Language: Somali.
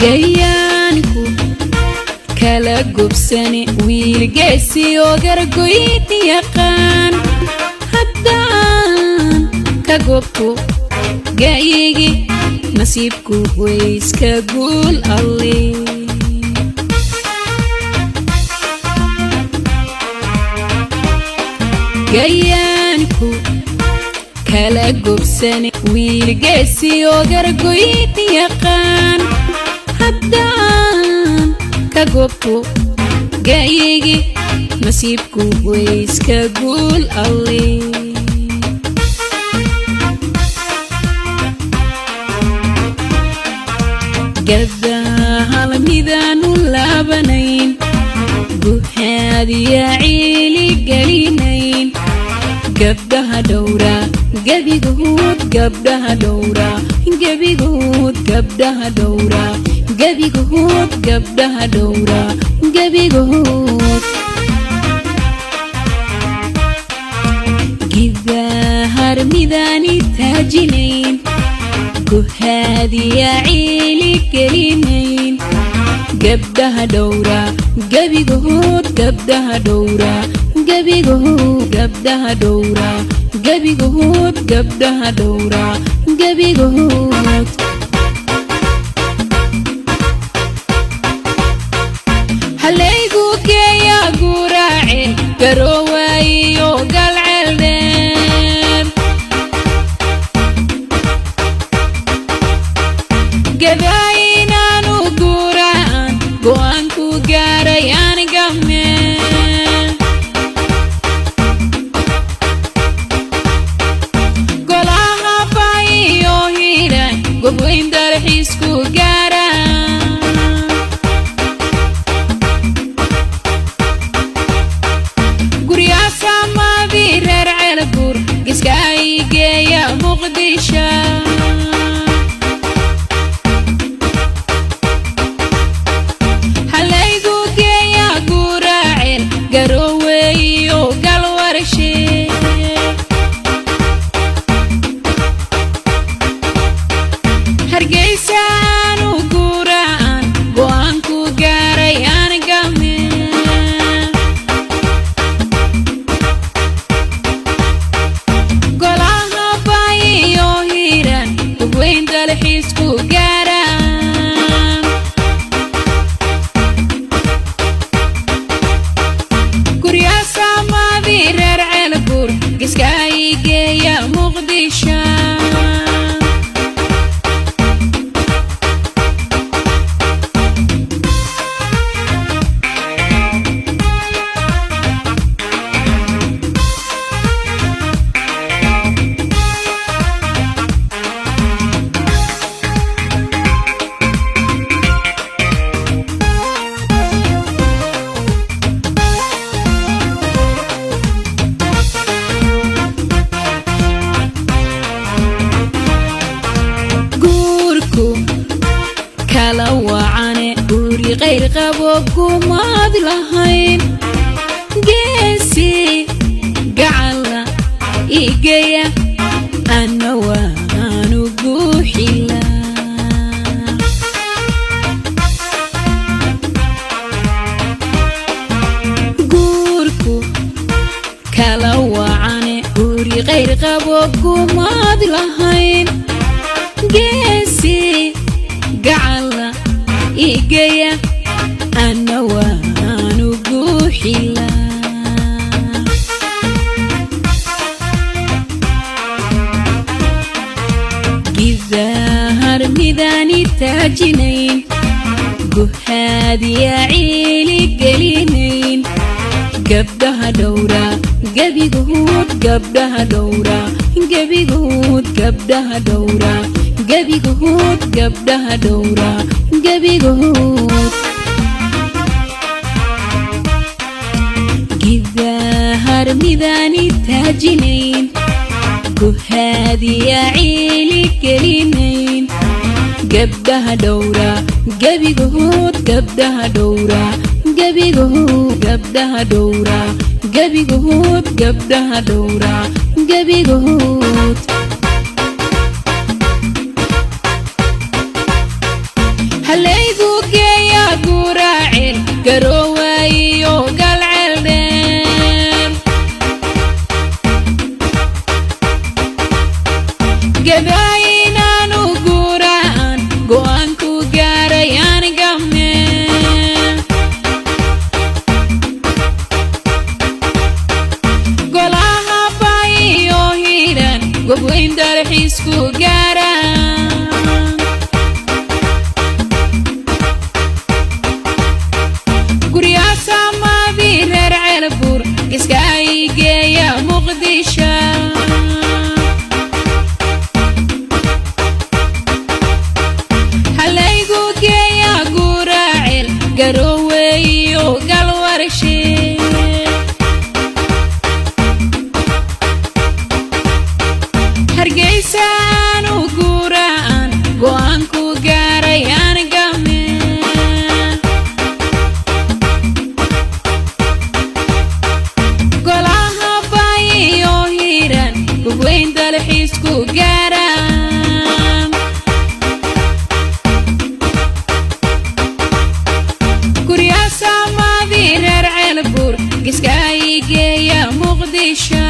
gayaanku kala gubsani wiilgeesi oo gargoyd yaqaan haddaan ka gobto gayigi nasiibku way iska guul alle gayaanku kala gubsani wiilgeesi oo gargoyd yaqaan haddaan ka gobto gayigi nasiibku way iska guul alle gabdhaha midaanu laabanayn guhaadiya ciili gelinayn gabdhaha dhowra gebigood gabdhaha dhowra gebigood gabdhaha dhowra gebigood gabdhaha dhowra gebigood gidahar midaani taajinayn guhaadiya ciili gelinayn gabdhaha dhowra gebigood gabdhaha dhowra gebigood gabdhaha dhowra gebigood gabdhaha dhowra gebigood halaygu geeya guraace garowaayo galceeldeen gadaayinaanu guraan go'aanku gaaray aniga meel golaha baayiyo hiiran gobweyn dalxiisku gaaraan guryaasamaadii reer ceelbuur giska ay geeya muqdisho garoweyo galwarshe hargeysaanu guraan go'aanku gaaray aniga meel golaha baayiyo hiiran gobweyn dalxiisku gaaraan guryaasamaadii reer ceelbuur giska ay geeya muqdisho kala wacane guri qayr qabo kumaad lahayn geesi gacala igeya ana waanu guuxila gurku kala wacane guri qayr qabo kumaad lahayn geesi gacala igeya ana waanu guuxila gidahar midaani taajinayn guhaadiya ciili gelinayn gabdhaha dhowra gebigood gabdhaha dhowra gebigood gabdhaha dhowra gebigood gabdhaha dhowra gebigood gidahar midaani taajinayn guhaadiya ciili gelinayn gabdhaha dhowra gebigood gabdhaha dhowra gebigood gabdhaha dhowra gebigood gabdhaha dhowra gebigood halaygu go'aanku gaaray aniga meel golaha bay iyo hiiraan gobweyn dalxiisku gaaraan guryaha samadii reer ceelbuur iska geeya muqdisho halaygu geeya guraaceel garowe iyo galwarshe hargeysaanu guraan go'aanku gaaray aniga meel golaha bay iyo hiiraan gobweyn dalxiisku gaaraan guryaha samadii reer ceelbuur iska geeya muqdisho